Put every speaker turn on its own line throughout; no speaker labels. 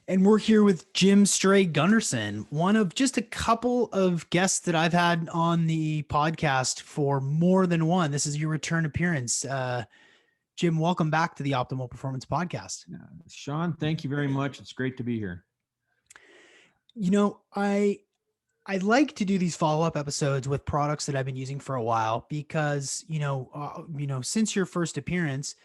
And we're here with Jim Stray Gunderson, one of just a couple of guests that I've had on the podcast for more than one. This is your return appearance. Jim, welcome back to the Optimal Performance Podcast.
Sean, thank you very much. It's great to be here.
You know, I like to do these follow-up episodes with products that I've been using for a while because, since your first appearance,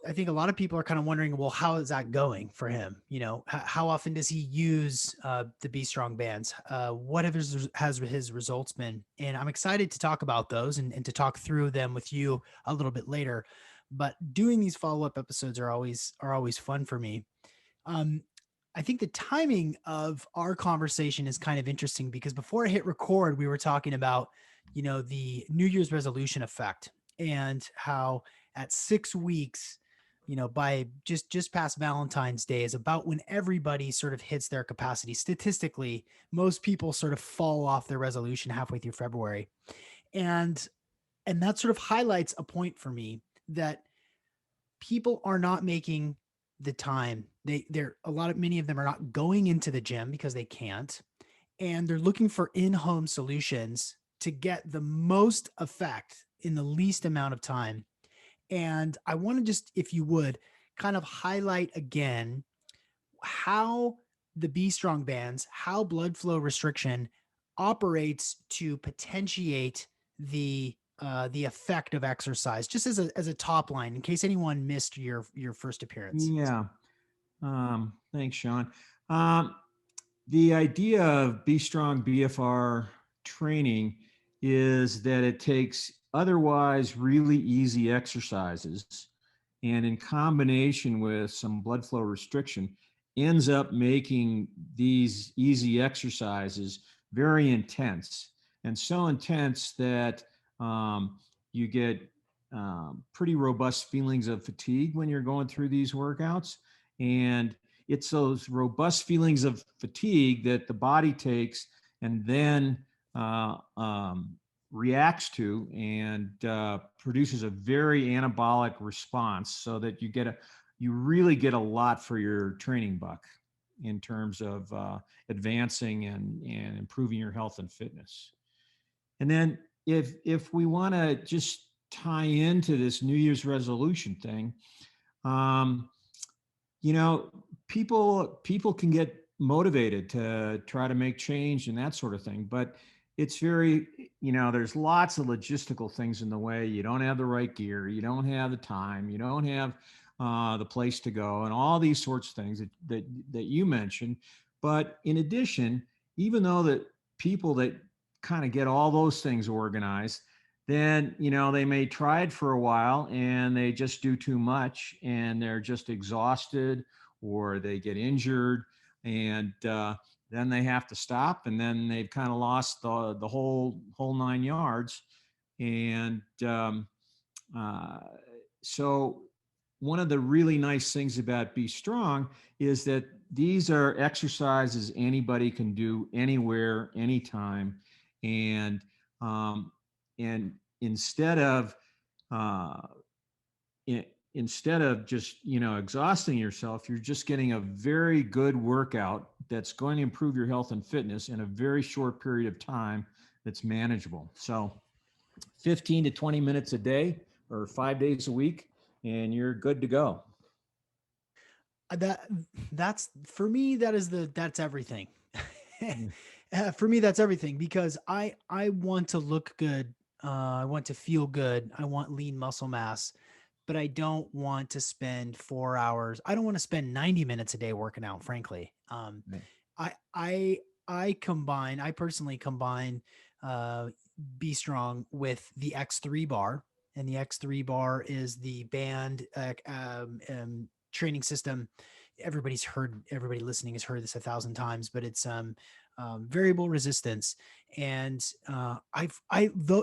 I think a lot of people are kind of wondering, well, how is that going for him? How often does he use the BStrong bands? What has his results been? And I'm excited to talk about those and to talk through them with you a little bit later. But doing these follow-up episodes are always fun for me. Um, I think the timing of our conversation is kind of interesting because before I hit record, we were talking about, the New Year's resolution effect and how at 6 weeks, by just past Valentine's Day is about when everybody sort of hits their capacity. Statistically, most people sort of fall off their resolution halfway through February. And and that sort of highlights a point for me that people are not making the time. They're many of them are not going into the gym because they can't, and they're looking for in-home solutions to get the most effect in the least amount of time. And I want to just, if you would, kind of highlight again how the B Strong bands, how blood flow restriction operates to potentiate the effect of exercise, just as a top line, in case anyone missed your first appearance.
Yeah. Thanks, Sean. Um, the idea of Be Strong BFR training is that it takes otherwise really easy exercises and in combination with some blood flow restriction ends up making these easy exercises very intense and so intense that you get pretty robust feelings of fatigue when you're going through these workouts. And it's those robust feelings of fatigue that the body takes and then uh, um, reacts to and produces a very anabolic response so that you really get a lot for your training buck in terms of advancing and improving your health and fitness. And then if we want to just tie into this New Year's resolution thing, um, you know, people can get motivated to try to make change and that sort of thing, but it's very, there's lots of logistical things in the way. You don't have the right gear, you don't have the time, you don't have the place to go, and all these sorts of things that you mentioned. But in addition, even though that people that kind of get all those things organized, then they may try it for a while and they just do too much and they're just exhausted or they get injured, and then they have to stop, and then they've kind of lost the whole 9 yards. And uh, so one of the really nice things about Be Strong is that these are exercises anybody can do anywhere, anytime, and um, and instead of uh, instead of just exhausting yourself, you're just getting a very good workout that's going to improve your health and fitness in a very short period of time that's manageable. So 15 to 20 minutes a day or 5 days a week, and you're good to go.
That that's for me. That's everything.
Yeah.
For me, that's everything because I want to look good. I want to feel good. I want lean muscle mass, but I don't want to spend 4 hours. I don't want to spend 90 minutes a day working out. Frankly,
Right.
I I I personally combine uh, Be Strong with the X3 bar, and the X3 bar is the band training system. Everybody listening has heard this 1,000 times, but it's variable resistance, and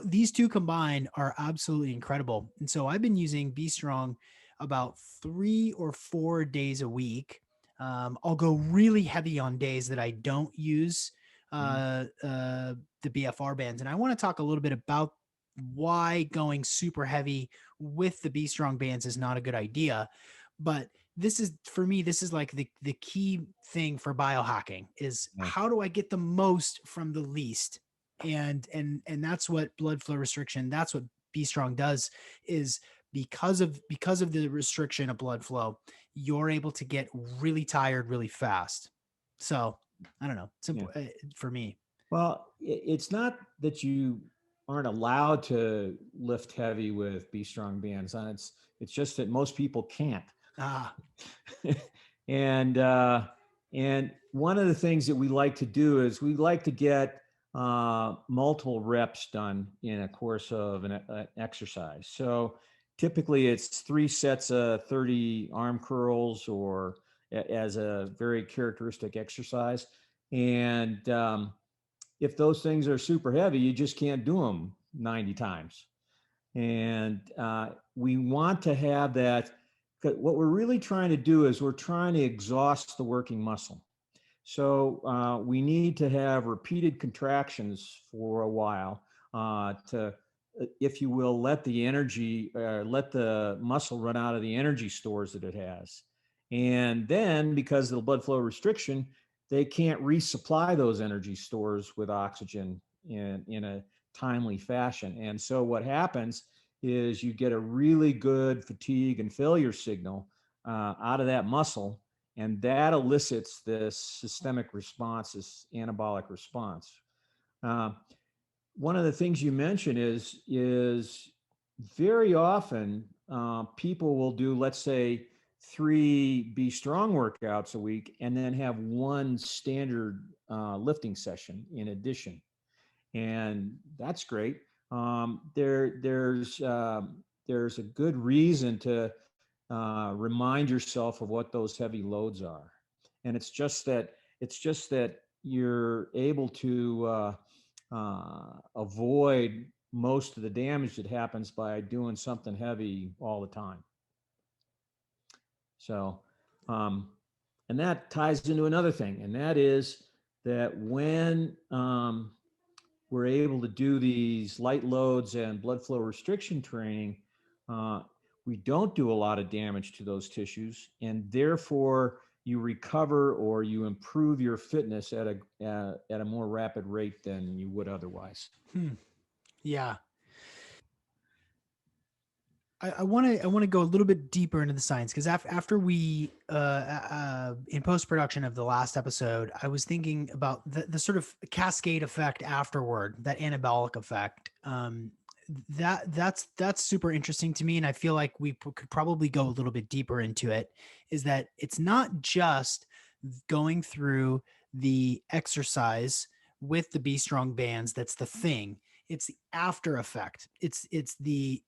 these two combined are absolutely incredible. And so I've been using Be Strong about 3 or 4 days a week. I'll go really heavy on days that I don't use
Mhm.
the BFR bands, and I want to talk a little bit about why going super heavy with the B Strong bands is not a good idea. But this is, for me, this is like the key thing for biohacking is,
Yeah.
how do I get the most from the least? And that's what blood flow restriction, that's what Be Strong does, is because of the restriction of blood flow, you're able to get really tired really fast. So I don't know,
Yeah.
simple for me.
Well, it's not that you aren't allowed to lift heavy with Be Strong bands on. It's just that most people can't.
Ah,
and and one of the things that we like to do is we like to get multiple reps done in a course of an exercise. So typically it's 3 sets of 30 arm curls, or as a very characteristic exercise. And if those things are super heavy, you just can't do them 90 times. And we want to have that. What we're really trying to do is we're trying to exhaust the working muscle. So we need to have repeated contractions for a while to, if you will, let the energy, let the muscle run out of the energy stores that it has. And then because of the blood flow restriction, they can't resupply those energy stores with oxygen in a timely fashion. And so what happens is you get a really good fatigue and failure signal out of that muscle, and that elicits this systemic response, this anabolic response. Uh, One of the things you mentioned is very often people will do, let's say, 3 Be Strong workouts a week, and then have one standard lifting session in addition, and that's great. There's a good reason to remind yourself of what those heavy loads are, and it's just that you're able to avoid most of the damage that happens by doing something heavy all the time. So, um, and that ties into another thing, and that is that when we're able to do these light loads and blood flow restriction training, uh, we don't do a lot of damage to those tissues, and therefore you recover or you improve your fitness at a more rapid rate than you would otherwise.
yeah. I want to go a little bit deeper into the science, because after we in post production of the last episode, I was thinking about the sort of cascade effect afterward, that anabolic effect. That's super interesting to me, and I feel like we could probably go a little bit deeper into it. Is that it's not just going through the exercise with the Be Strong bands that's the thing. It's the after effect. It's the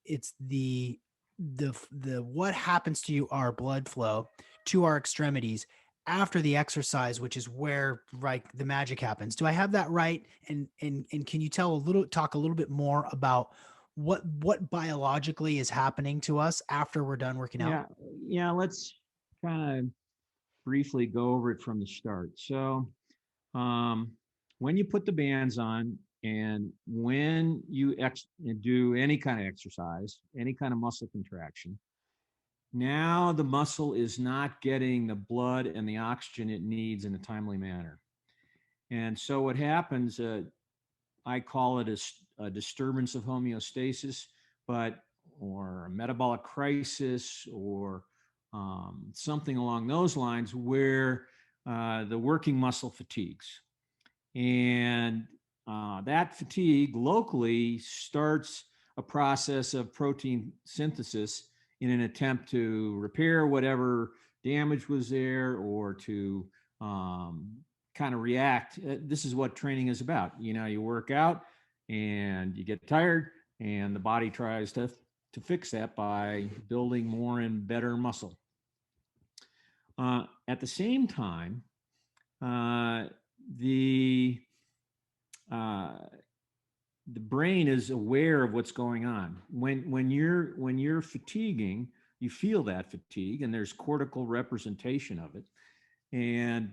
what happens to you, our blood flow to our extremities after the exercise, which is where, like, the magic happens. Do I have that right? And can you talk a little bit more about what biologically is happening to us after we're done working out?
Yeah, yeah. Let's kind of briefly go over it from the start. So, um, when you put the bands on, and when you do any kind of exercise, any kind of muscle contraction, now the muscle is not getting the blood and the oxygen it needs in a timely manner. And so what happens, I call it a disturbance of homeostasis, but or a metabolic crisis, or something along those lines, where the working muscle fatigues. And that fatigue locally starts a process of protein synthesis in an attempt to repair whatever damage was there, or to um, kind of react. This is what training is about. You work out and you get tired, and the body tries to fix that by building more and better muscle. At the same time, uh, the uh, the brain is aware of what's going on. When you're fatiguing, you feel that fatigue, and there's cortical representation of it, and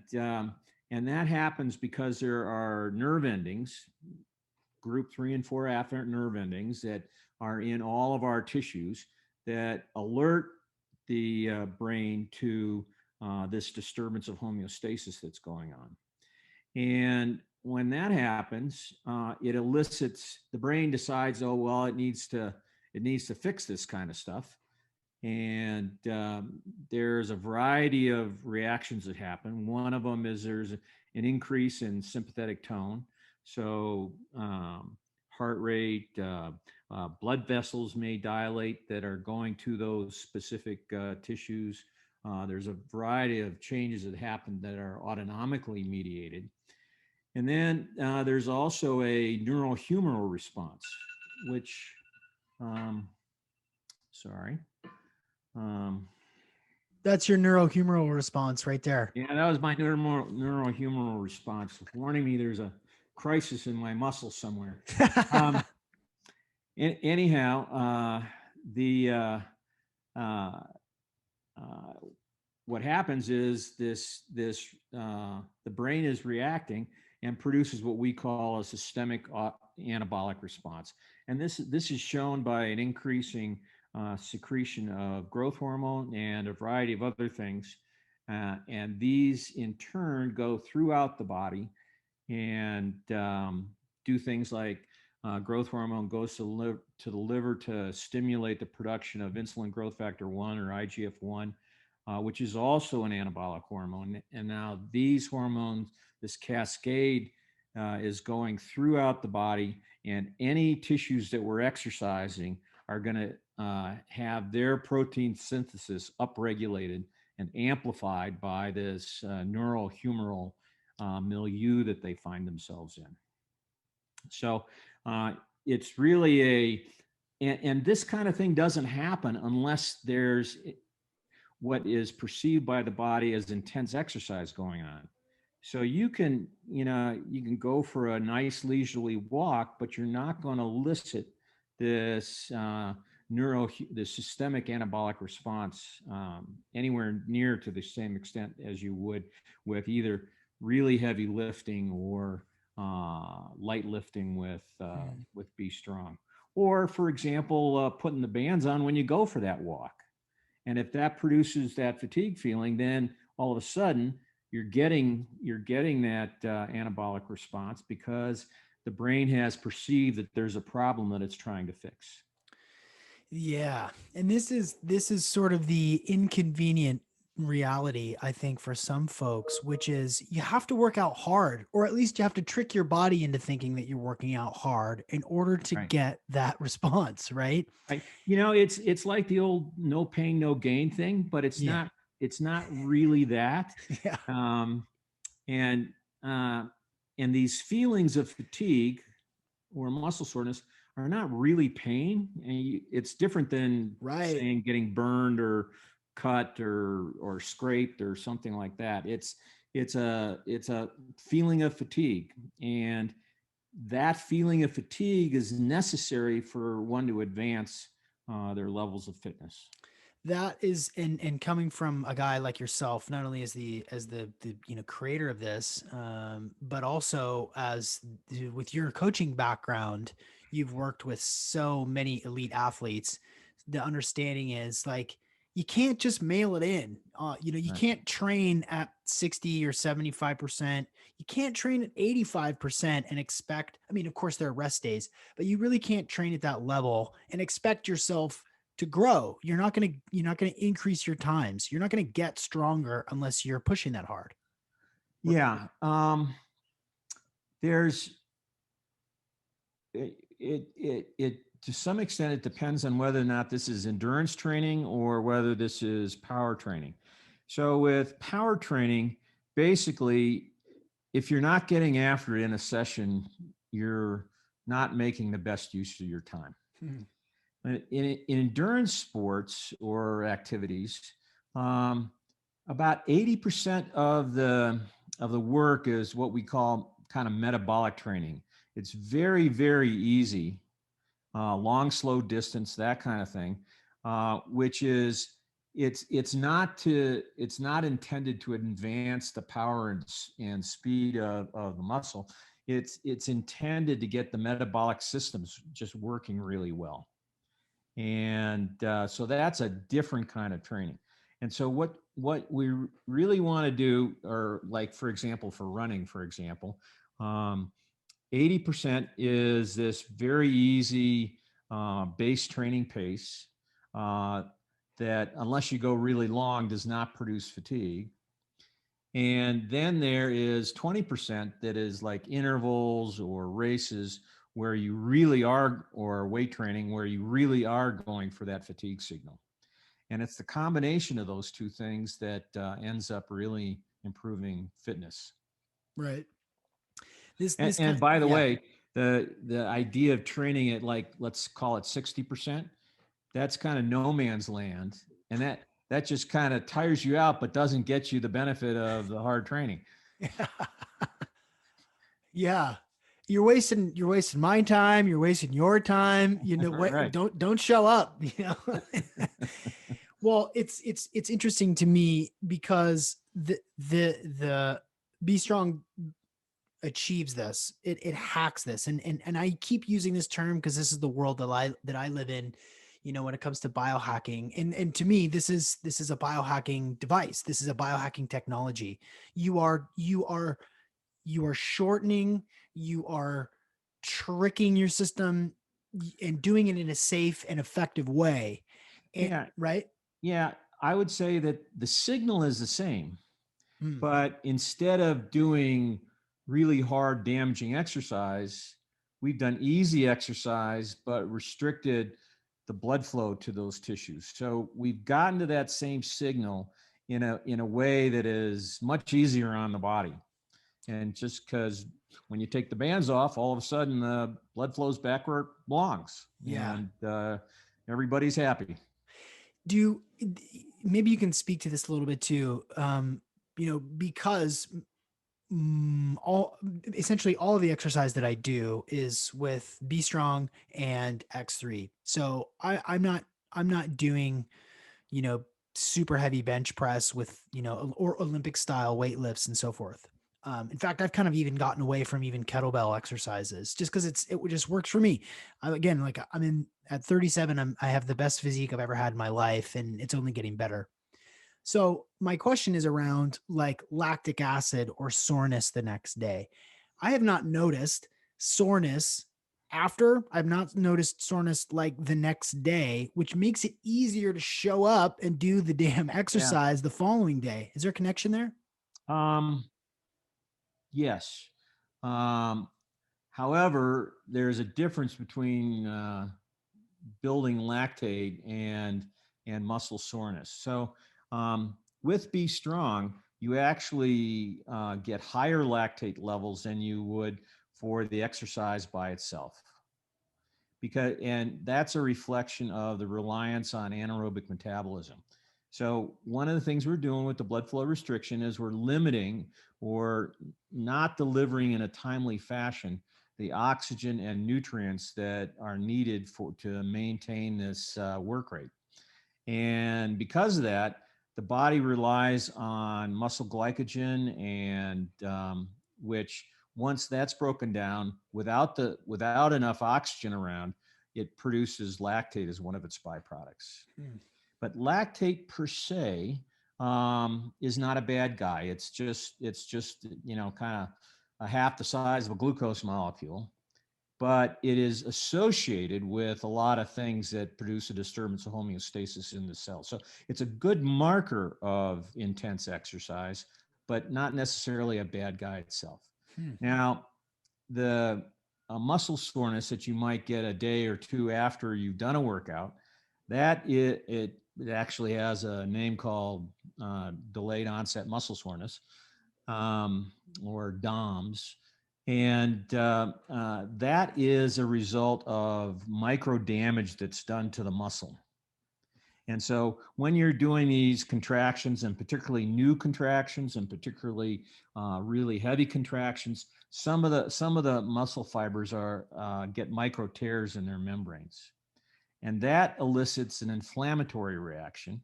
and that happens because there are nerve endings, group 3 and 4 afferent nerve endings, that are in all of our tissues, that alert the brain to this disturbance of homeostasis that's going on. And when that happens, it elicits, the brain decides, oh well, it needs to fix this kind of stuff. And there's a variety of reactions that happen. One of them is there's an increase in sympathetic tone. So heart rate, blood vessels may dilate that are going to those specific tissues. There's a variety of changes that happen that are autonomically mediated. And then there's also a neurohumoral response, which, um, sorry. Um,
That's your neurohumoral response right there.
yeah, that was my neurohumoral response, warning me there's a crisis in my muscle somewhere. Um, anyhow, the uh, uh, what happens is the brain is reacting and produces what we call a systemic anabolic response, and this is shown by an increasing secretion of growth hormone and a variety of other things, and these in turn go throughout the body and do things like growth hormone goes to the liver to stimulate the production of insulin growth factor 1 or IGF-1, which is also an anabolic hormone. And now these hormones, this cascade is going throughout the body, and any tissues that we're exercising are going to have their protein synthesis upregulated and amplified by this neurohumoral milieu that they find themselves in. So it's really and this kind of thing doesn't happen unless there's what is perceived by the body as intense exercise going on. So you can go for a nice leisurely walk, but you're not going to elicit this the systemic anabolic response anywhere near to the same extent as you would with either really heavy lifting or light lifting with BStrong, or for example, putting the bands on when you go for that walk. And if that produces that fatigue feeling, then all of a sudden you're getting that anabolic response because the brain has perceived that there's a problem that it's trying to fix.
Yeah. And this is sort of the inconvenient reality, I think, for some folks, which is you have to work out hard, or at least you have to trick your body into thinking that you're working out hard in order to
Right.
get that response, right?
Right. It's like the old no pain, no gain thing, but it's
Yeah.
not it's not really that.
Yeah.
Um, and uh, and these feelings of fatigue or muscle soreness are not really pain. And it's different than
Right.
saying getting burned or cut or scraped or something like that. It's a feeling of fatigue, and that feeling of fatigue is necessary for one to advance their levels of fitness.
That is, and coming from a guy like yourself, not only as the creator of this, but also as with your coaching background, you've worked with so many elite athletes. The understanding is like you can't just mail it in. You
Right.
can't train at 60 or 75%. You can't train at 85% and expect. I mean, of course there are rest days, but you really can't train at that level and expect yourself to grow. You're not going to increase your times. You're not going to get stronger unless you're pushing that hard.
Yeah. There's it to some extent it depends on whether or not this is endurance training or whether this is power training. So with power training, basically, if you're not getting after it in a session, you're not making the best use of your time.
Hmm.
In endurance sports or activities, um, about 80% of the work is what we call kind of metabolic training. It's very, very easy, long, slow distance, that kind of thing, which is it's not intended to advance the power and speed of the muscle. It's intended to get the metabolic systems just working really well. And so that's a different kind of training. And so what we really want to do, or like for example, for running, for example, um, 80% is this very easy base training pace uh, that, unless you go really long, does not produce fatigue. And then there is 20% that is like intervals or races where you really are, or weight training where you really are going for that fatigue signal. And it's the combination of those two things that ends up really improving fitness.
Right.
And,
This kind
and
of,
by the
yeah.
way, the idea of training at, like, let's call it 60%, that's kind of no man's land. And that just kind of tires you out, but doesn't get you the benefit of the hard training.
Yeah. You're wasting my time, you're wasting your time. You know what?
Right.
Don't show up, you know. Well, it's interesting to me because the Be Strong achieves this. It hacks this. And I keep using this term because this is the world that I live in, you know, when it comes to biohacking. And to me, this is a biohacking device. This is a biohacking technology. You are shortening, you are tricking your system and doing it in a safe and effective way. And
Yeah.
right?
Yeah. I would say that the signal is the same,
Mm,
but instead of doing really hard, damaging exercise, we've done easy exercise, but restricted the blood flow to those tissues. So we've gotten to that same signal in a way that is much easier on the body. And just because when you take the bands off, all of a sudden the blood flows back where it belongs,
yeah.
and everybody's happy.
Do maybe you can speak to this a little bit too. You know, because all essentially all of the exercise that I do is with Be Strong and X3. So I'm not doing, you know, super heavy bench press with, you know, or Olympic style weight lifts and so forth. In fact, I've kind of even gotten away from even kettlebell exercises just because it just works for me. Again, like I'm in at 37, I have the best physique I've ever had in my life, and it's only getting better. So my question is around like lactic acid or soreness the next day. I have not noticed soreness after. I've not noticed soreness like the next day, which makes it easier to show up and do the damn
Yeah.
exercise the following day. Is there a connection there?
Um, yes. Um, However, there's a difference between building lactate and muscle soreness. So with Be Strong, you actually get higher lactate levels than you would for the exercise by itself. And that's a reflection of the reliance on anaerobic metabolism. So one of the things we're doing with the blood flow restriction is we're limiting or not delivering in a timely fashion the oxygen and nutrients that are needed to maintain this work rate. And because of that, the body relies on muscle glycogen, and which, once that's broken down, without enough oxygen around, it produces lactate as one of its byproducts.
Hmm.
But lactate per se is not a bad guy. It's just kind of a half the size of a glucose molecule, but it is associated with a lot of things that produce a disturbance of homeostasis in the cell. So it's a good marker of intense exercise, but not necessarily a bad guy itself.
Hmm.
Now, the muscle soreness that you might get a day or two after you've done a workout, it actually has a name called delayed onset muscle soreness, um, or DOMS. And that is a result of micro damage that's done to the muscle. And so when you're doing these contractions, and particularly new contractions, and particularly really heavy contractions, some of the muscle fibers are get micro tears in their membranes, and that elicits an inflammatory reaction.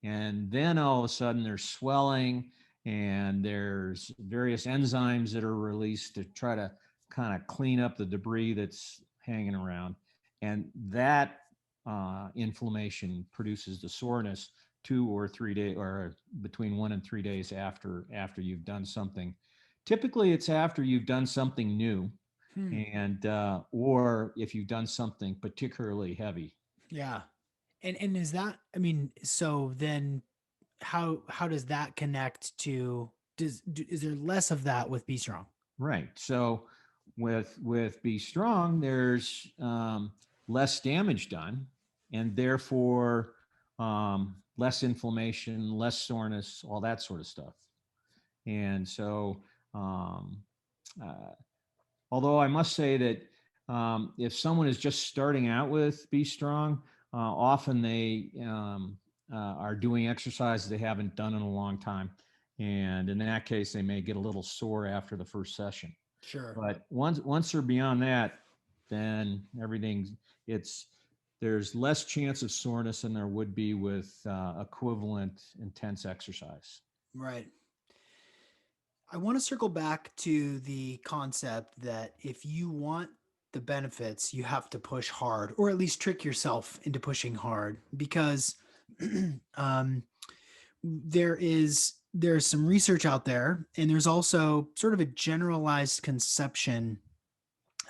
And then all of a sudden there's swelling, and there's various enzymes that are released to try to kind of clean up the debris that's hanging around. And that inflammation produces the soreness 2 or 3 days, or between 1 and 3 days after you've done something. Typically, it's after you've done something new,
Hmm.
and or if you've done something particularly heavy.
Yeah. And is that, I mean, so then how does that connect to, is there less of that with Be Strong?
Right. So with Be Strong, there's less damage done, and therefore less inflammation, less soreness, all that sort of stuff. And so, um, uh, although I must say that if someone is just starting out with Be Strong, often they are doing exercises they haven't done in a long time. And in that case, they may get a little sore after the first session.
Sure.
But once they're beyond that, then everything's it's there's less chance of soreness than there would be with equivalent intense exercise.
Right. I want to circle back to the concept that if you want the benefits, you have to push hard, or at least trick yourself into pushing hard, because um, there's some research out there, and there's also sort of a generalized conception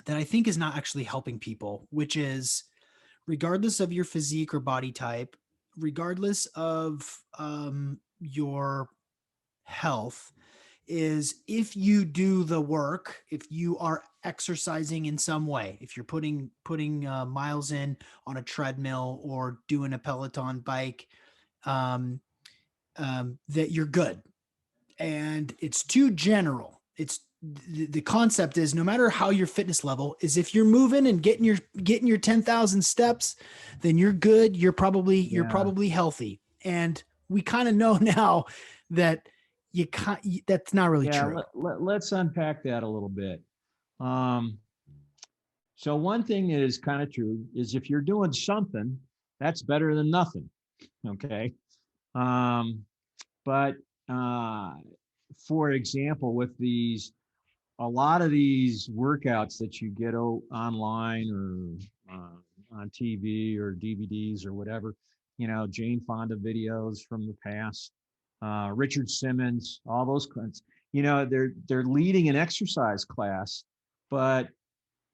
that I think is not actually helping people, which is regardless of your physique or body type, regardless of your health, is if you do the work, if you are exercising in some way, if you're putting miles in on a treadmill or doing a Peloton bike, um, that you're good. And it's too general. It's the concept is no matter how your fitness level is, if you're moving and getting your 10,000 steps, then you're good. You're
Yeah,
probably healthy. And we kind of know now that you can't, that's not really
yeah.
true.
Let's unpack that a little bit. Um, so one thing that is kind of true is if you're doing something, that's better than nothing. Okay. Um, but uh, for example, with a lot of these workouts that you get online or on TV or DVDs or whatever, Jane Fonda videos from the past, Richard Simmons, all those kinds. They're leading an exercise class, but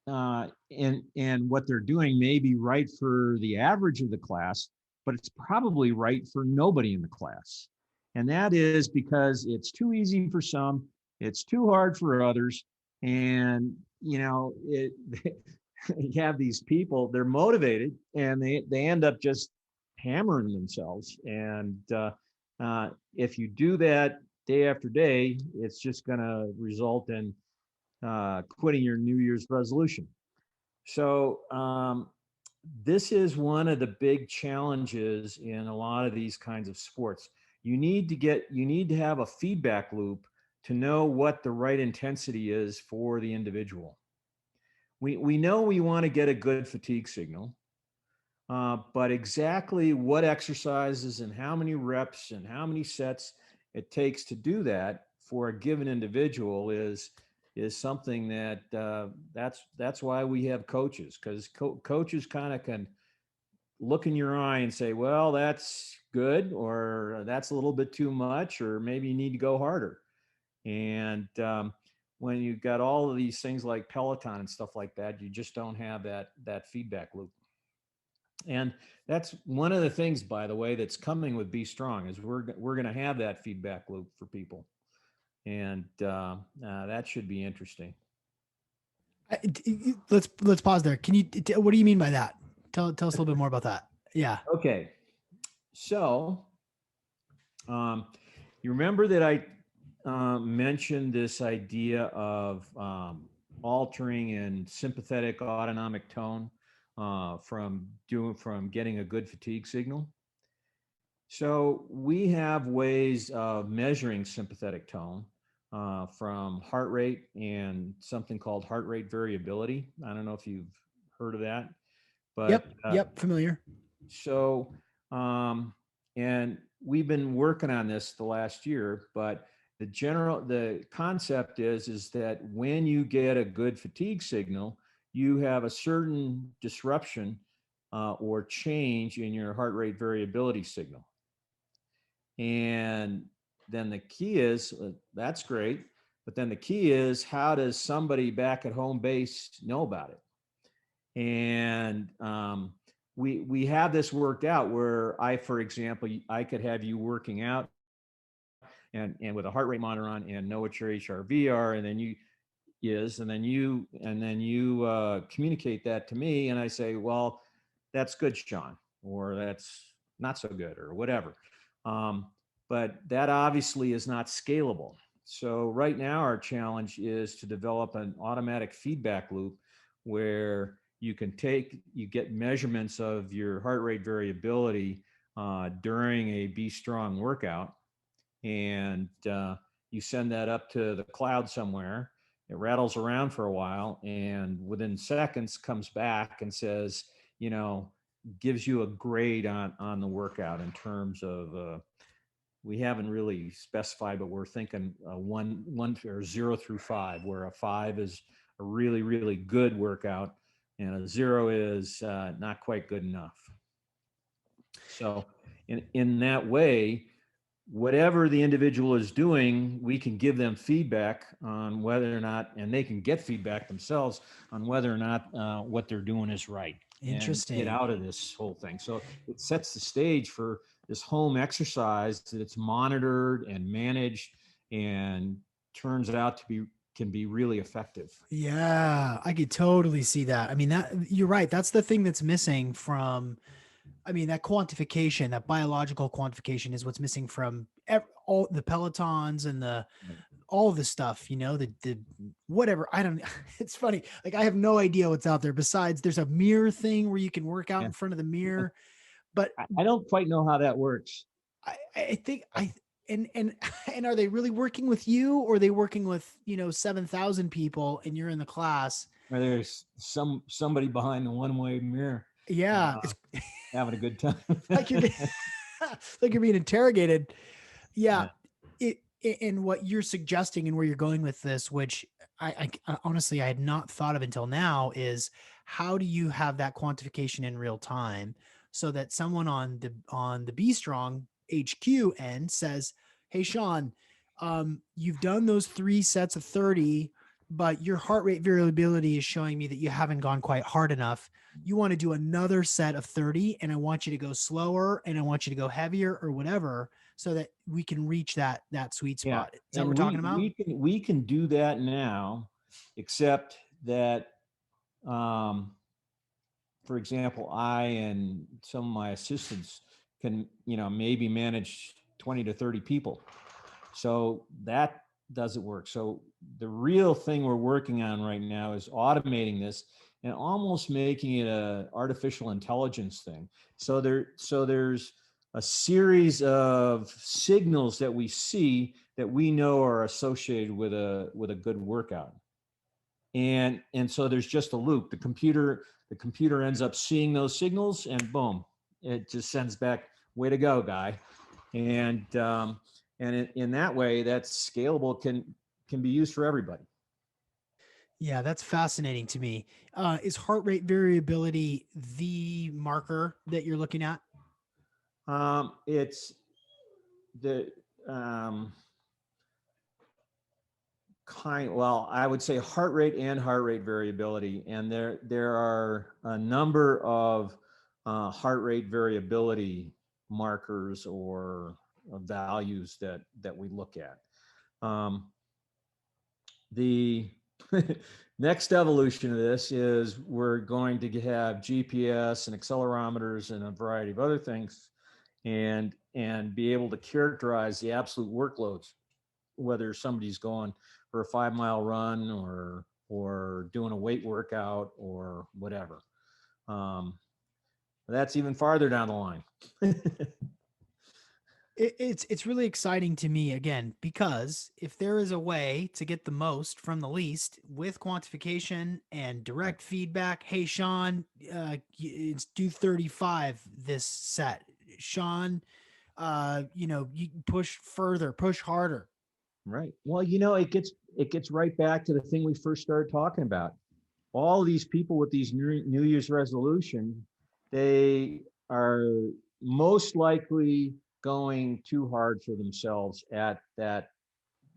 and what they're doing may be right for the average of the class, but it's probably right for nobody in the class. And that is because it's too easy for some, it's too hard for others, and you have these people, they're motivated, and they end up just hammering themselves. And if you do that day after day, it's just going to result in quitting your New Year's resolution. So this is one of the big challenges in a lot of these kinds of sports. You need to have a feedback loop to know what the right intensity is for the individual. We know we want to get a good fatigue signal, but exactly what exercises and how many reps and how many sets it takes to do that for a given individual is something that that's why we have coaches, because coaches kind of can look in your eye and say, well, that's good, or that's a little bit too much, or maybe you need to go harder. And when you've got all of these things like Peloton and stuff like that, you just don't have that feedback loop. And that's one of the things, by the way, that's coming with Be Strong is we're going to have that feedback loop for people, and that should be interesting.
Let's pause there. Can you, what do you mean by that? Tell us a little bit more about that. Yeah.
Okay, so um, you remember that I mentioned this idea of altering in sympathetic autonomic tone from getting a good fatigue signal. So we have ways of measuring sympathetic tone from heart rate and something called heart rate variability. I don't know if you've heard of that, but
Yep. Yep. Familiar.
so um, and we've been working on this the last year, but the concept is that when you get a good fatigue signal, you have a certain disruption or change in your heart rate variability signal. And then the key is that's great. But then the key is, how does somebody back at home base know about it? And we have this worked out where for example, I could have you working out and with a heart rate monitor on and know what your HRV are, and then you communicate that to me, and I say, well, that's good, Sean, or that's not so good, or whatever. Um, but that obviously is not scalable. So right now our challenge is to develop an automatic feedback loop where you get measurements of your heart rate variability during a BStrong workout, and you send that up to the cloud somewhere. It rattles around for a while, and within seconds comes back and says, you know, gives you a grade on the workout in terms of we haven't really specified, but we're thinking one or 0 through 5, where a 5 is a really, really good workout and a 0 is not quite good enough. So in that way, whatever the individual is doing, we can give them feedback on whether or not, and they can get feedback themselves on whether or not what they're doing is right, and get
Interesting.
out of this whole thing. So it sets the stage for this home exercise that it's monitored and managed, and turns out to be can be really effective.
Yeah, I could totally see that. I mean, that you're right. That's the thing that's missing from, I mean, that quantification, that biological quantification is what's missing from all the Pelotons and all of the stuff, the whatever. I don't, it's funny. Like, I have no idea what's out there besides there's a mirror thing where you can work out
Yeah.
in front of the mirror. But
I don't quite know how that works.
I think and and are they really working with you, or are they working with 7,000 people and you're in the class?
Or there's somebody behind the one-way mirror
Yeah,
uh,
it's
having a good time.
like you're like you're being interrogated. Yeah,
Yeah.
and what you're suggesting and where you're going with this, which I honestly I had not thought of until now, is how do you have that quantification in real time so that someone on the B Strong HQ end says, "Hey, Sean, you've done those 3 sets of 30, but your heart rate variability is showing me that you haven't gone quite hard enough. You want to do another set of 30, and I want you to go slower, and I want you to go heavier, or whatever, so that we can reach that sweet
Yeah,
spot." Is that what we're
and
talking
we
about?
we can do that now, except that, um, for example, I and some of my assistants can, maybe manage 20 to 30 people. So that doesn't work. So the real thing we're working on right now is automating this and almost making it a artificial intelligence thing. So there's a series of signals that we see that we know are associated with a good workout. And so there's just a loop. The computer ends up seeing those signals, and boom, it just sends back, way to go, guy. And in that way, that's scalable, can be used for everybody.
Yeah, that's fascinating to me. Is heart rate variability the marker that you're looking at?
It's the well, I would say heart rate and heart rate variability, and there are a number of heart rate variability markers or values that we look at. Um, the next evolution of this is we're going to have GPS and accelerometers and a variety of other things, and be able to characterize the absolute workloads, whether somebody's going for a 5 mile run or doing a weight workout or whatever. Um, that's even farther down the line.
It's really exciting to me, again, because if there is a way to get the most from the least with quantification and
Right.
direct feedback. Hey, Sean, it's do 35 this set. Sean, you push further, push harder.
Right. Well, it gets right back to the thing we first started talking about. All these people with these New Year's resolution, they are most likely going too hard for themselves at that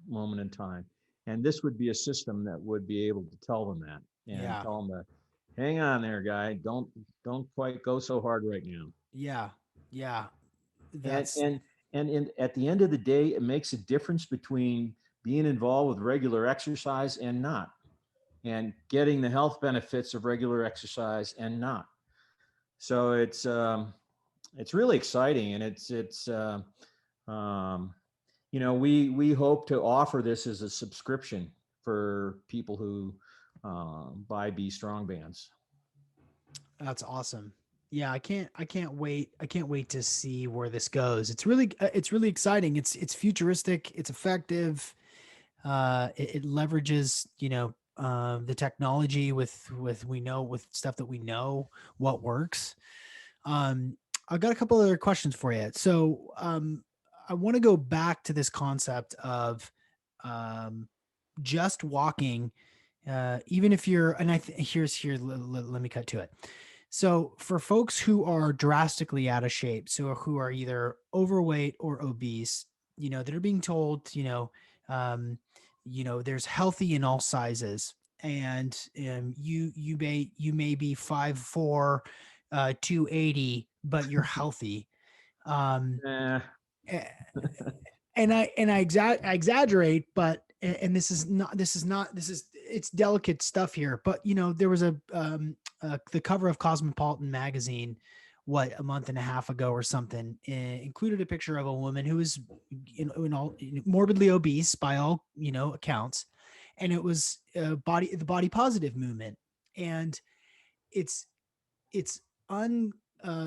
moment in time. And this would be a system that would be able to tell them that and
Yeah.
tell them to hang on there, guy. Don't quite go so hard right now.
Yeah. Yeah.
And
That's
and at the end of the day, it makes a difference between being involved with regular exercise and not, and getting the health benefits of regular exercise and not. So it's really exciting, and um, we hope to offer this as a subscription for people who buy B Strong bands.
that's awesome. Yeah, I can't wait to see where this goes. It's really exciting. It's futuristic, it's effective. It leverages, the technology with we know with stuff that we know what works. Um, I've got a couple other questions for you. So, I want to go back to this concept of um, just walking, even if you're, and let me cut to it. So, for folks who are drastically out of shape, so who are either overweight or obese, that are being told, um, there's healthy in all sizes, and you may be 5'4", 280, but you're healthy. Um,
Eh,
eh, and I exaggerate, but and this is it's delicate stuff here. But there was the cover of Cosmopolitan magazine, what, a month and a half ago or something, included a picture of a woman who was morbidly obese by all accounts, and it was the body positive movement, and it's it's un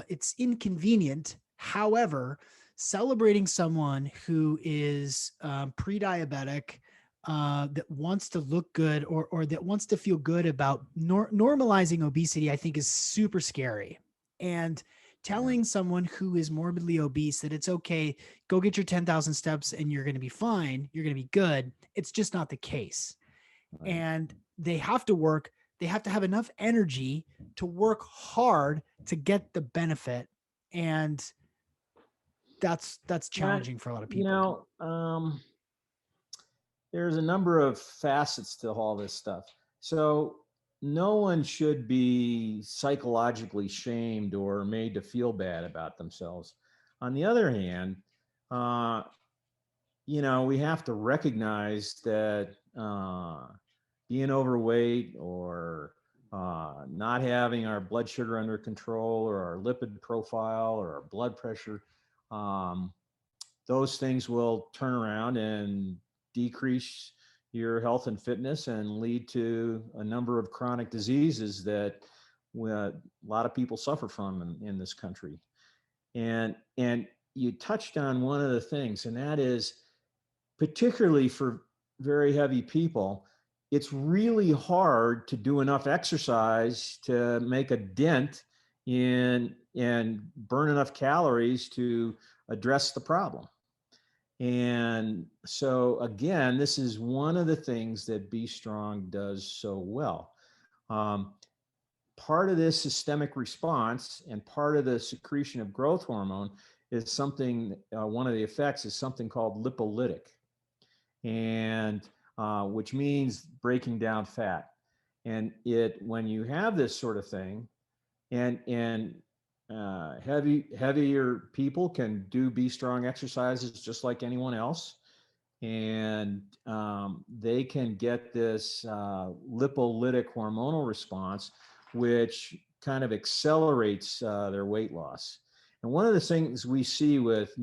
it's inconvenient. However, celebrating someone who is pre-diabetic, that wants to look good, or that wants to feel good about normalizing obesity, I think is super scary. And
yeah,
telling someone who is morbidly obese that it's okay, go get your 10,000 steps and you're going to be fine, you're going to be good. It's just not the case.
right.
And they have to have enough energy to work hard to get the benefit. And that's
Yeah,
challenging for a lot of
you
people.
know, um, there's a number of facets to all this stuff. So no one should be psychologically shamed or made to feel bad about themselves. On the other hand, uh, we have to recognize that being overweight or not having our blood sugar under control or our lipid profile or our blood pressure, um, those things will turn around and decrease your health and fitness and lead to a number of chronic diseases that a lot of people suffer from in this country. And you touched on one of the things, and that is particularly for very heavy people, it's really hard to do enough exercise to make a dent in and burn enough calories to address the problem. And so again, this is one of the things that B Strong does so well. Um, Part of this systemic response and part of the secretion of growth hormone is something, one of the effects is something called lipolytic, and which means breaking down fat. And when you have this sort of thing, and heavier people can do B Strong exercises just like anyone else, and they can get this lipolytic hormonal response, which kind of accelerates their weight loss. And one of the things we see with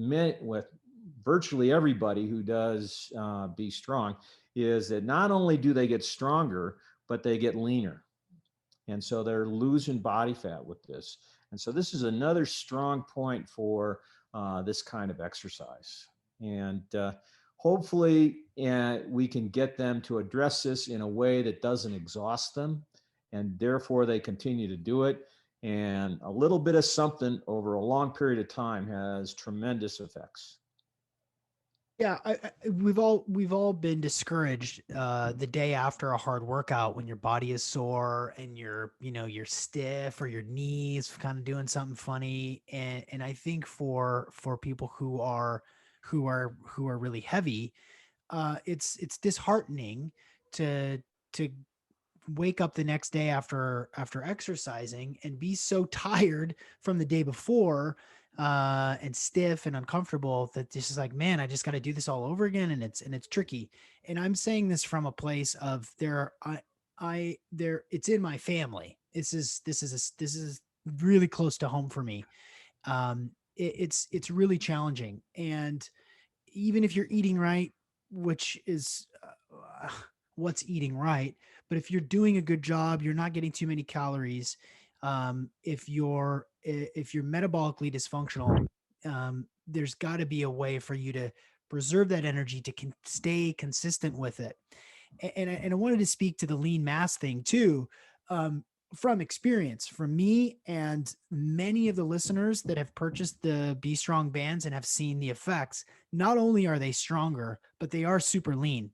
virtually everybody who does Be Strong is that not only do they get stronger, but they get leaner. And so they're losing body fat with this. And so this is another strong point for this kind of exercise. And hopefully we can get them to address this in a way that doesn't exhaust them. And therefore they continue to do it. And a little bit of something over a long period of time has tremendous effects.
Yeah, we've all been discouraged the day after a hard workout when your body is sore and you're stiff or your knees kind of doing something funny, and I think for people who are really heavy, it's disheartening to to wake up the next day after exercising and be so tired from the day before, and stiff and uncomfortable, that this is like, man, I just got to do this all over again, and it's tricky. And I'm saying this from a place of I there it's in my family. This is really close to home for me. It's really challenging, and even if you're eating right, which is what's eating right, but if you're doing a good job, you're not getting too many calories. If you're metabolically dysfunctional, there's got to be a way for you to preserve that energy to stay consistent with it. And I wanted to speak to the lean mass thing too. From experience, from me and many of the listeners that have purchased the BStrong bands and have seen the effects, not only are they stronger, but they are super lean,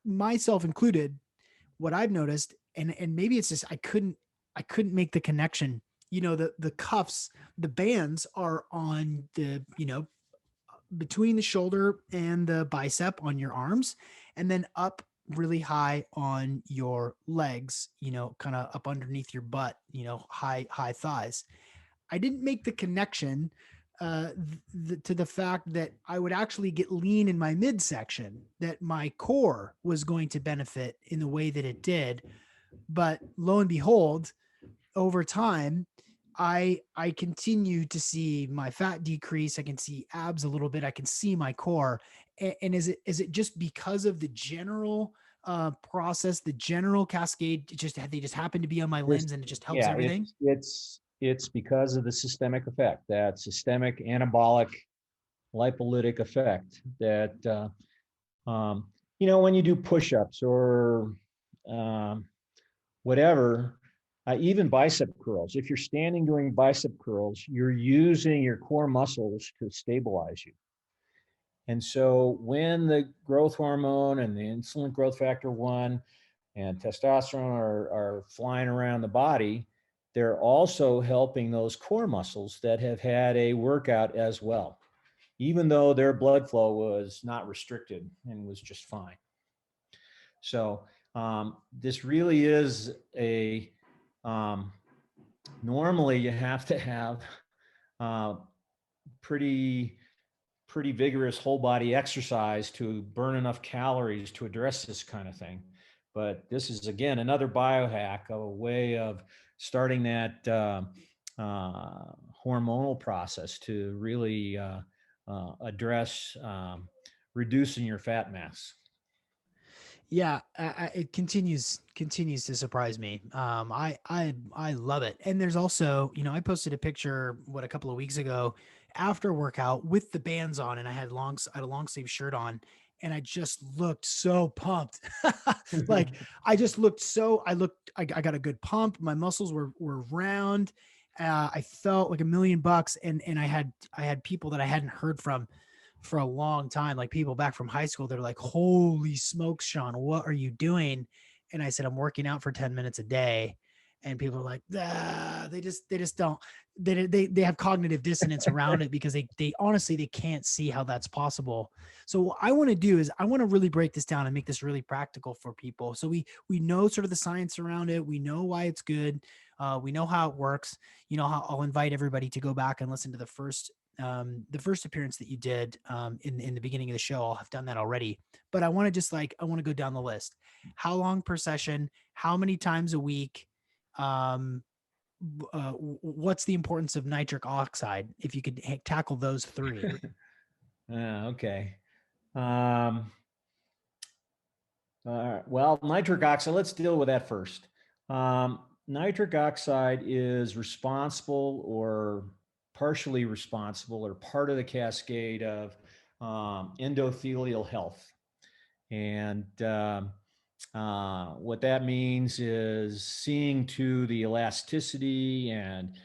myself included. What I've noticed, and maybe it's just I couldn't make the connection. The cuffs, the bands are on the, between the shoulder and the bicep on your arms, and then up really high on your legs, kind of up underneath your butt, high thighs. I didn't make the connection to the fact that I would actually get lean in my midsection, that my core was going to benefit in the way that it did. But lo and behold, over time, I continue to see my fat decrease. I can see abs a little bit. I can see my core. And is it just because of the general process, the general cascade? They just happen to be on my
There's,
lens, and it just helps
yeah,
everything.
it's because of the systemic effect, that systemic anabolic lipolytic effect that when you do push-ups or um, whatever, even bicep curls. If you're standing doing bicep curls, you're using your core muscles to stabilize you. And so when the growth hormone and the insulin growth factor 1 and testosterone are flying around the body, they're also helping those core muscles that have had a workout as well, even though their blood flow was not restricted and was just fine. So this really is um, normally you have to have uh, pretty pretty vigorous whole body exercise to burn enough calories to address this kind of thing. But this is, again, another biohack, a way of starting that hormonal process to really address reducing your fat mass.
Yeah, it continues to surprise me. I love it. And there's also, I posted a picture a couple of weeks ago after workout with the bands on, and I had a long sleeve shirt on, and I just looked so pumped. Like I just looked so I got a good pump. My muscles were round. I felt like $1,000,000, and I had people that I hadn't heard from for a long time, like people back from high school. They're like, holy smokes, Sean, what are you doing? And I said, I'm working out for 10 minutes a day. And people are like, they just don't, they have cognitive dissonance around it, because they honestly, they can't see how that's possible. So what I want to do is I want to really break this down and make this really practical for people. So we know sort of the science around it. We know why it's good. We know how it works. How I'll invite everybody to go back and listen to the first appearance that you did in the beginning of the show. I'll have done that already, but I want to just I want to go down the list. How long per session? How many times a week? Um, what's the importance of nitric oxide? If you could tackle those three.
Okay. Um, well, nitric oxide, let's deal with that first. Nitric oxide is responsible or partially responsible or part of the cascade of endothelial health. And what that means is seeing to the elasticity and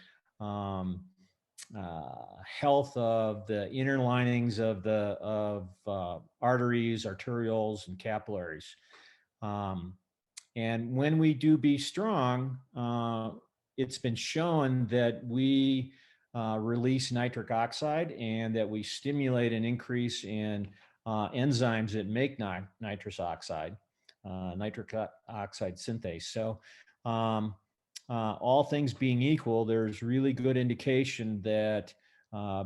health of the inner linings of the arteries, arterioles, and capillaries. Um, and when we do Be Strong, it's been shown that we release nitric oxide and that we stimulate an increase in enzymes that make nitrous oxide, nitric oxide synthase. So, um, all things being equal, there's really good indication that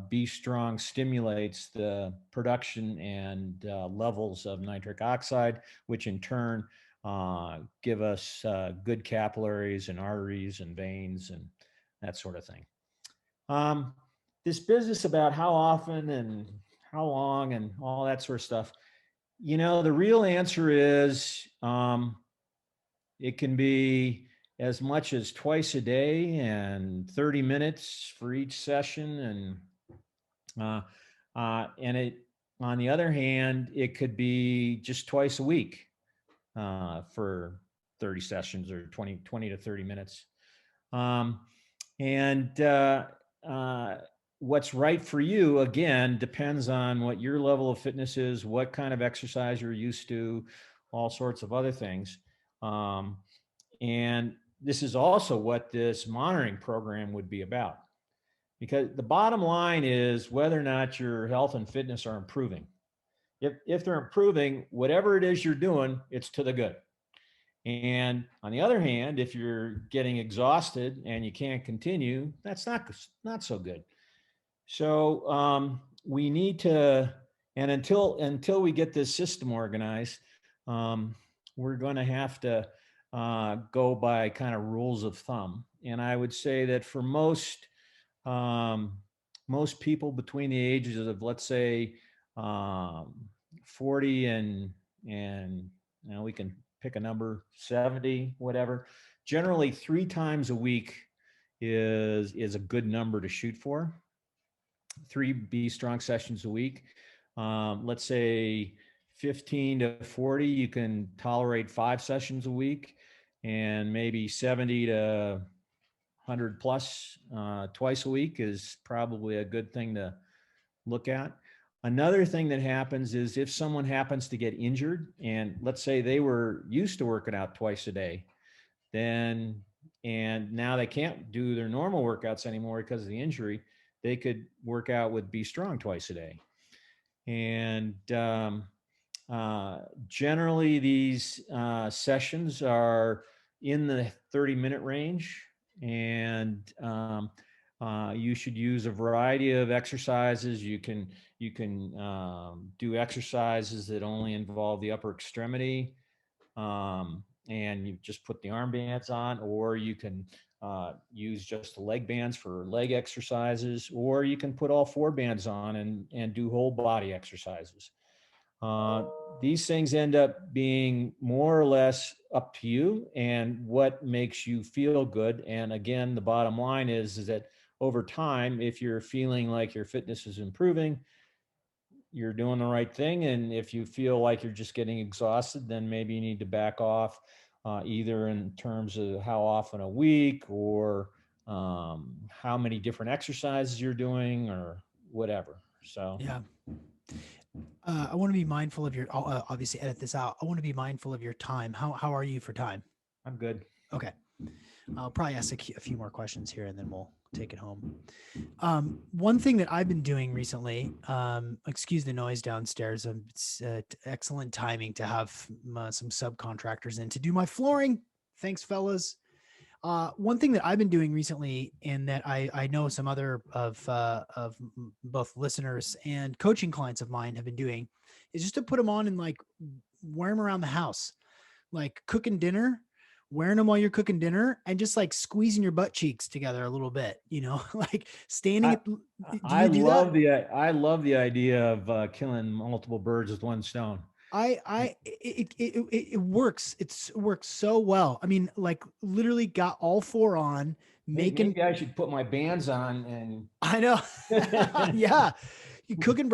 Be Strong stimulates the production and levels of nitric oxide, which in turn give us good capillaries and arteries and veins and that sort of thing. Um, this business about how often and how long and all that sort of stuff, the real answer is it can be as much as twice a day and 30 minutes for each session. And it, on the other hand, it could be just twice a week for 30 sessions or 20 to 30 minutes. Um, and what's right for you, again, depends on what your level of fitness is, what kind of exercise you're used to, all sorts of other things. Um, and this is also what this monitoring program would be about. Because the bottom line is whether or not your health and fitness are improving. If they're improving, whatever it is you're doing, it's to the good. And on the other hand, if you're getting exhausted and you can't continue, that's not so good. So we need to, and until we get this system organized, we're going to have to go by kind of rules of thumb. And I would say that for um, most people between the ages of, let's say, 40 and we can pick a number, 70, whatever. Generally, 3 times a week is a good number to shoot for. 3 Be Strong sessions a week. Let's say 15 to 40, you can tolerate 5 sessions a week, and maybe 70 to 100 plus twice a week is probably a good thing to look at. Another thing that happens is if someone happens to get injured, and let's say they were used to working out twice a day, then and now they can't do their normal workouts anymore because of the injury, they could work out with Be Strong twice a day. And generally, these sessions are in the 30-minute range, and you should use a variety of exercises. You can do exercises that only involve the upper extremity, and you just put the armbands on, or you can use just the leg bands for leg exercises, or you can put all 4 bands on and do whole body exercises. Uh, these things end up being more or less up to you and what makes you feel good. And again, the bottom line is that over time, if you're feeling like your fitness is improving, you're doing the right thing. And if you feel like you're just getting exhausted, then maybe you need to back off, either in terms of how often a week or how many different exercises you're doing or whatever. So,
Yeah. I want to be mindful of your. I'll obviously edit this out. I want to be mindful of your time. How are you for time?
I'm good.
Okay. I'll probably ask a few more questions here, and then we'll take it home. One thing that I've been doing recently, excuse the noise downstairs. It's excellent timing to have some subcontractors in to do my flooring. Thanks, fellas. One thing that I've been doing recently, and that I know some other of both listeners and coaching clients of mine have been doing, is just to put them on and like wear them around the house, like cooking dinner, wearing them while you're cooking dinner, and just like squeezing your butt cheeks together a little bit, like standing
I,
at. Do you do that?
I love the idea of killing multiple birds with one stone.
It works. It works so well. I mean, like literally got all 4 on, making.
Maybe I should put my bands on
I know.
and
Yeah. You cooking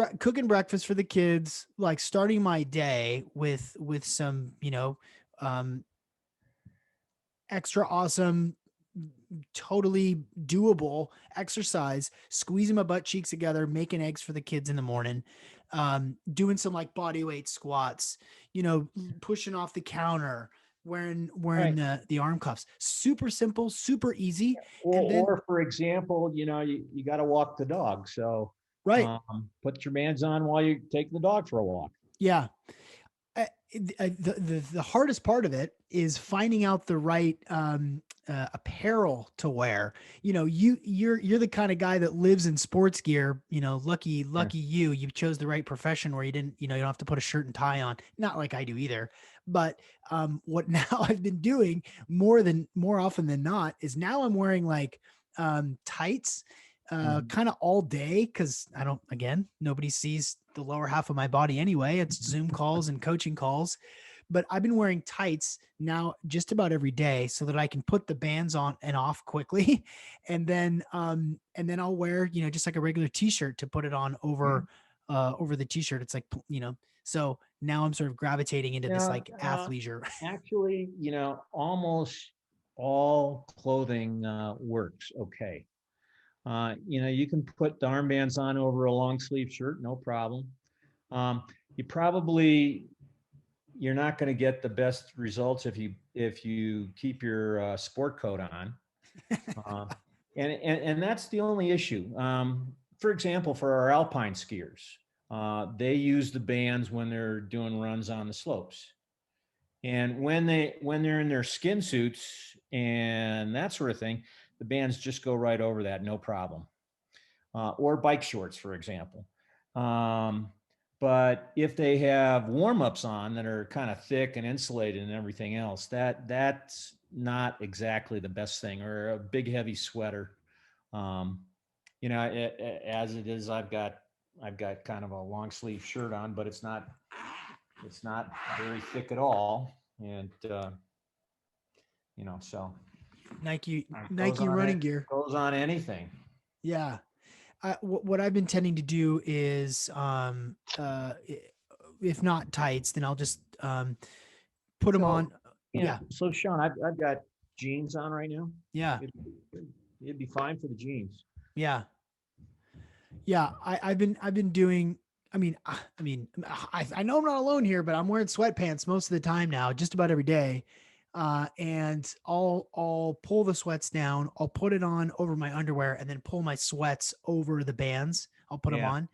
breakfast for the kids, like starting my day with some, um, extra awesome totally doable exercise, squeezing my butt cheeks together, making eggs for the kids in the morning, doing some like body weight squats, pushing off the counter, wearing
Right.
the arm cuffs. Super simple, super easy. And then
Or for example, you got to walk the dog. So
right,
put your bands on while you take the dog for a walk.
yeah. The hardest part of it is finding out the right apparel to wear. You're the kind of guy that lives in sports gear.
Yeah.
Lucky you. You chose the right profession where you don't have to put a shirt and tie on. Not like I do either. But what now I've been doing more often than not is now I'm wearing like tights
Mhm.
kind of all day because I don't, again, nobody sees the lower half of my body anyway. It's Zoom calls and coaching calls. But I've been wearing tights now just about every day so that I can put the bands on and off quickly. And then I'll wear, just like a regular t-shirt to put it on over the t-shirt. It's like, so now I'm sort of gravitating into this
Yeah,
like athleisure.
actually, almost all clothing works okay. You can put the armbands on over a long sleeve shirt, no problem. Um, you probably you're not going to get the best results if you keep your sport coat on, uh, and that's the only issue. For example, for our alpine skiers, they use the bands when they're doing runs on the slopes. And when they're in their skin suits and that sort of thing, the bands just go right over that, no problem. Or bike shorts, for example. Um, but if they have warm-ups on that are kind of thick and insulated and everything else, that's not exactly the best thing. Or a big heavy sweater. Um, as it is, I've got kind of a long sleeve shirt on, but it's not very thick at all, and so
Nike
it goes
Nike
on
running
it
gear.
goes on anything.
Yeah. What I've been tending to do is, if not tights, then I'll just put them
So
on.
yeah,
Yeah,
so Sean, I've got jeans on right now.
yeah,
It, it'd be fine for the jeans.
yeah, yeah. I've been doing. I know I'm not alone here, but I'm wearing sweatpants most of the time now, just about every day. And I'll pull the sweats down. I'll put it on over my underwear, and then pull my sweats over the bands. I'll put them
Yeah,
on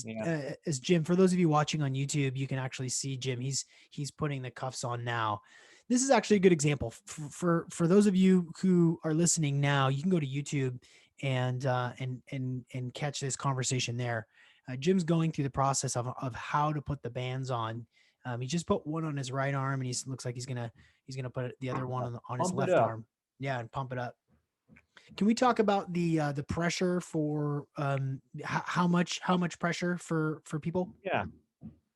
yeah.
as Jim. For those of you watching on YouTube, you can actually see Jim. He's putting the cuffs on now. This is actually a good example for those of you who are listening now. You can go to YouTube and catch this conversation there. Jim's going through the process of how to put the bands on. He just put one on his right arm, and he looks like he's gonna put the other one on his
Pump it
left
up.
arm. Yeah, and pump it up. Can we talk about the pressure for how much pressure for people?
Yeah.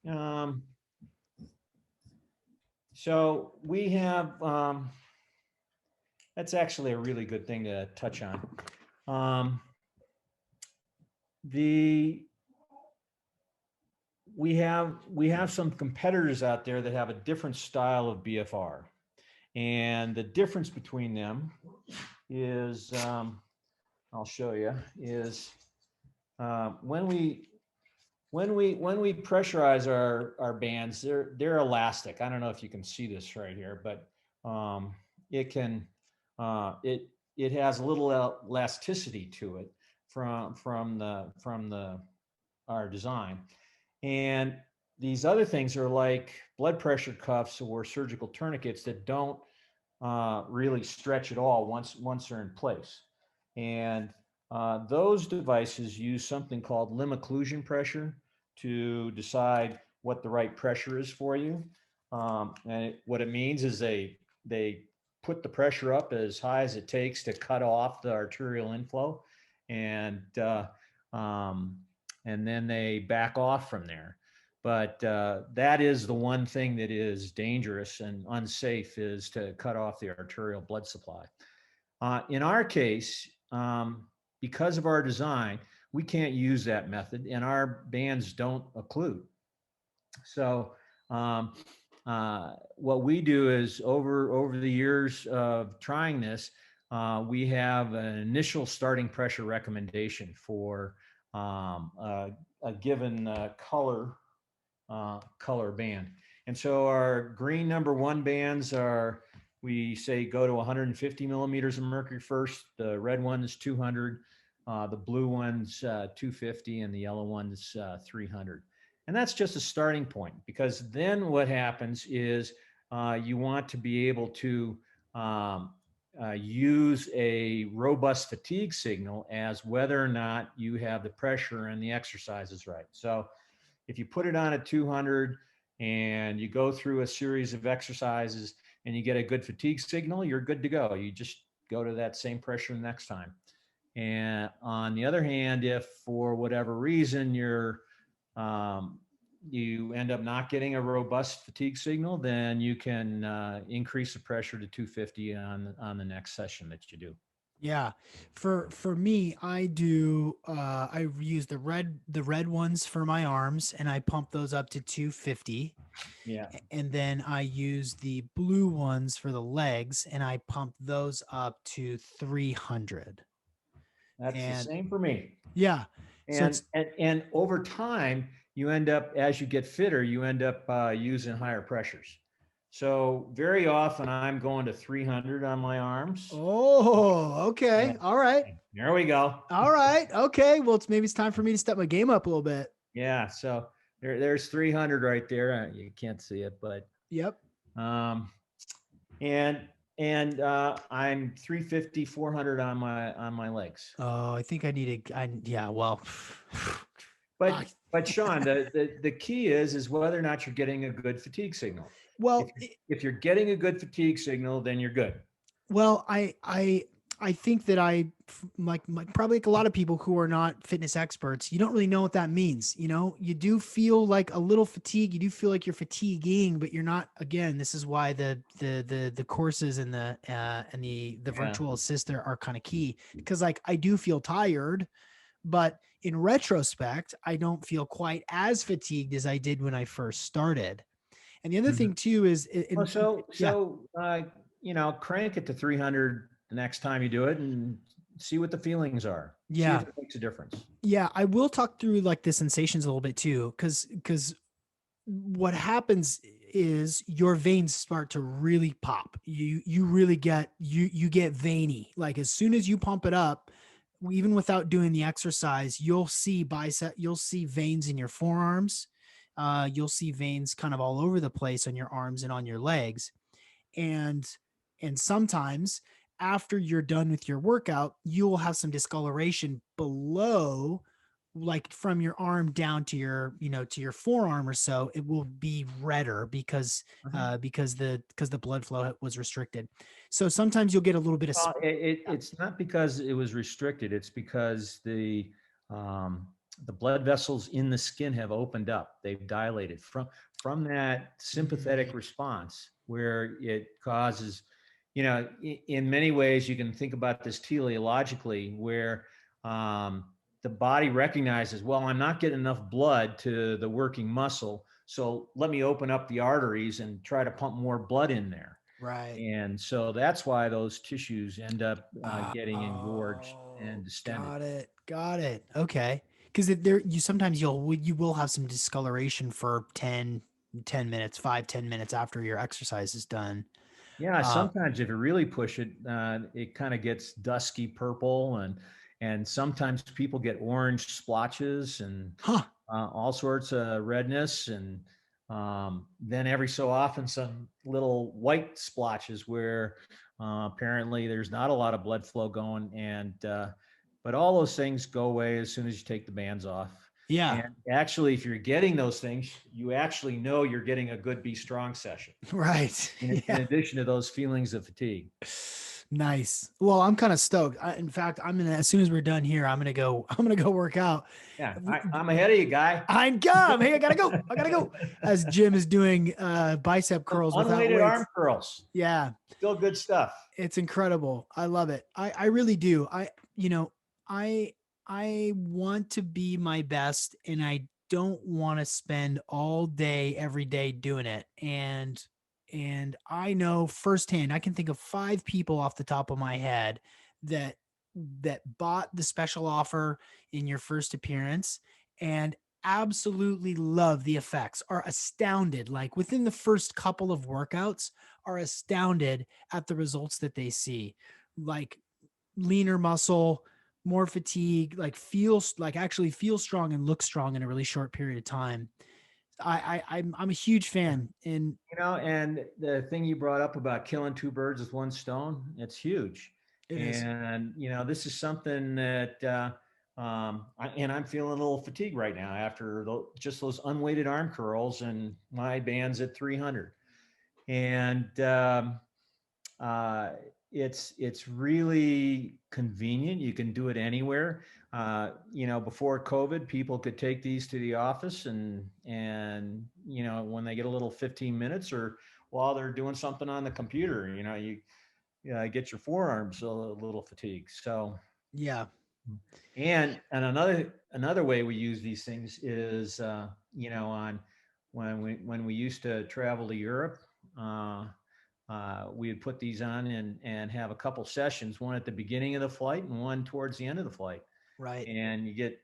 Um, so we have that's actually a really good thing to touch on. Um, the we have some competitors out there that have a different style of BFR, and the difference between them is I'll show you is when we pressurize our bands, they're elastic. I don't know if you can see this right here, but it can it has a little elasticity to it from the our design. And these other things are like blood pressure cuffs or surgical tourniquets that don't really stretch at all once they're in place. And those devices use something called limb occlusion pressure to decide what the right pressure is for you. What it means is they put the pressure up as high as it takes to cut off the arterial inflow, and um, and then they back off from there. But that is the one thing that is dangerous and unsafe, is to cut off the arterial blood supply. In our case, because of our design, we can't use that method, and our bands don't occlude. So what we do is over the years of trying this, we have an initial starting pressure recommendation for a given color band. And so our green number one bands are, we say go to 150 millimeters of mercury first. The red one is 200, the blue one's 250, and the yellow one's 300. And that's just a starting point, because then what happens is you want to be able to use a robust fatigue signal as whether or not you have the pressure and the exercise is right. So if you put it on at 200 and you go through a series of exercises and you get a good fatigue signal, you're good to go. You just go to that same pressure the next time. And on the other hand, if for whatever reason you end up not getting a robust fatigue signal, then you can increase the pressure to 250 on the next session that you do.
Yeah. For me, I use the red ones for my arms and I pump those up to 250.
Yeah,
And then I use the blue ones for the legs and I pump those up to 300.
that's the
And
same for me.
yeah. So
And
it's
and over time, you end up, as you get fitter, you end up using higher pressures. So very often I'm going to 300 on my arms.
oh, okay.
And
All right.
there we go.
All right. Okay. Well, maybe it's time for me to step my game up a little bit.
Yeah. So there's 300 right there. You can't see it, but
Yep.
um, and I'm 350, 400 on my legs.
Oh, I think I need to. Yeah. Well, I,
But Sean, the key is whether or not you're getting a good fatigue signal. If
well,
if you're getting a good fatigue signal, then you're good.
Well, I think that like probably like a lot of people who are not fitness experts, you don't really know what that means. You know, you do feel like a little fatigue. You do feel like you're fatiguing, but you're not. Again, this is why the courses and the
Yeah.
virtual assist are kind of key, because like I do feel tired, but in retrospect, I don't feel quite as fatigued as I did when I first started. And the other
Mhm.
thing too is,
Well,
yeah,
crank it to 300 the next time you do it and see what the feelings are. See if
yeah.
it makes a difference.
Yeah, I will talk through like the sensations a little bit too, because what happens is your veins start to really pop. You really get veiny. Like as soon as you pump it up, even without doing the exercise, you'll see veins in your forearms. You'll see veins kind of all over the place on your arms and on your legs. And sometimes after you're done with your workout, you will have some discoloration below, like from your arm down to to your forearm or so. It will be redder because
Mhm.
because the blood flow was restricted. So sometimes you'll get a little bit of yeah.
It's not because it was restricted. It's because um, the blood vessels in the skin have opened up. They've dilated from that
Mm,
sympathetic response where it causes, in many ways you can think about this teleologically, where um, the body recognizes, well, I'm not getting enough blood to the working muscle, so let me open up the arteries and try to pump more blood in there.
right.
And so that's why those tissues end up getting engorged
Oh,
and distended.
got it. Okay. Because there, sometimes you will have some discoloration for 10 minutes, 5-10 minutes after your exercise is done.
Yeah,
Uh,
sometimes if you really push it, it kind of gets dusky purple, and sometimes people get orange splotches and
huh.
all sorts of redness, and then every so often some little white splotches where apparently there's not a lot of blood flow going, and but all those things go away as soon as you take the bands off.
Yeah.
And actually, if you're getting those things, you actually know you're getting a good Be Strong session
Right.
in
Yeah.
addition to those feelings of fatigue.
Nice. Well, I'm kind of stoked. In fact, I'm gonna as soon as we're done here, I'm gonna go. I'm gonna go work out.
Yeah, I'm ahead of you, guy.
I'm gone. Hey, I gotta go. I gotta go. As Jim is doing bicep
Some
curls without
unweighted arm
weights.
curls,
Yeah,
still good stuff.
it's incredible. I love it. I really do. I I want to be my best and I don't want to spend all day every day doing it. And And I know firsthand, I can think of 5 people off the top of my head that bought the special offer in your first appearance and absolutely love the effects, are astounded, like within the first couple of workouts, are astounded at the results that they see. Like leaner muscle, more fatigue, like feels like actually feel strong and look strong in a really short period of time. I'm a huge fan. And
And the thing you brought up about killing two birds with one stone, it's huge.
it is.
And, this is something that, and I'm feeling a little fatigued right now after just those unweighted arm curls, and my band's at 300. And uh, it's really convenient. You can do it anywhere. Before COVID, people could take these to the office, and when they get a little 15 minutes, or while they're doing something on the computer, you get your forearms a little fatigued. So,
Yeah.
and another way we use these things is, on when we used to travel to Europe. We would put these on and have a couple sessions, one at the beginning of the flight and one towards the end of the flight.
Right.
And you get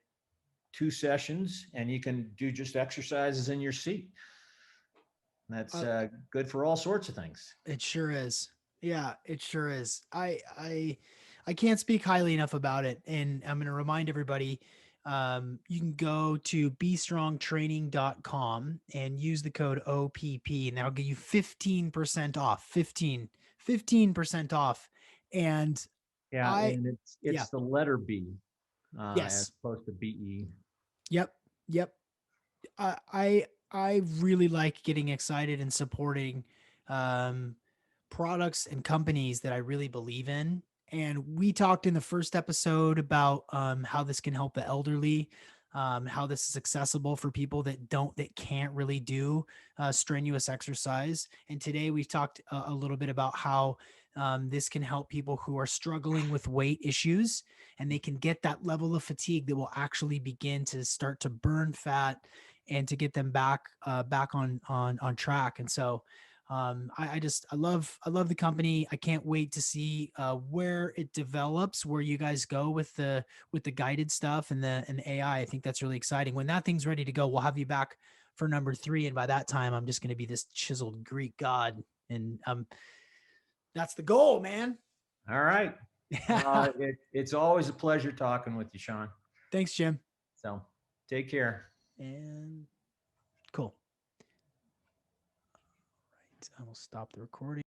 2 sessions, and you can do just exercises in your seat. That's
Uh,
good for all sorts of things.
it sure is. Yeah, it sure is. I can't speak highly enough about it. And I'm going to remind everybody, you can go to bestrongtraining.com and use the code OPP, and that'll give you 15% off. 15% off. And
Yeah,
I,
and
yeah,
it's the letter B, as
yes.
opposed to BE.
Yep. Yep. I really like getting excited and supporting um, products and companies that I really believe in. And we talked in the first episode about how this can help the elderly, how this is accessible for people that can't really do strenuous exercise. And today we've talked a little bit about how this can help people who are struggling with weight issues, and they can get that level of fatigue that will actually begin to start to burn fat and to get them back on track. And so I love the company. I can't wait to see where it develops, where you guys go with the guided stuff and the AI. I think that's really exciting. When that thing's ready to go, we'll have you back for number 3, and by that time, I'm just going to be this chiseled Greek god, and that's the goal, man.
All right. Well, it's always a pleasure talking with you, Sean.
Thanks, Jim.
So take care.
And cool. Right, I will stop the recording.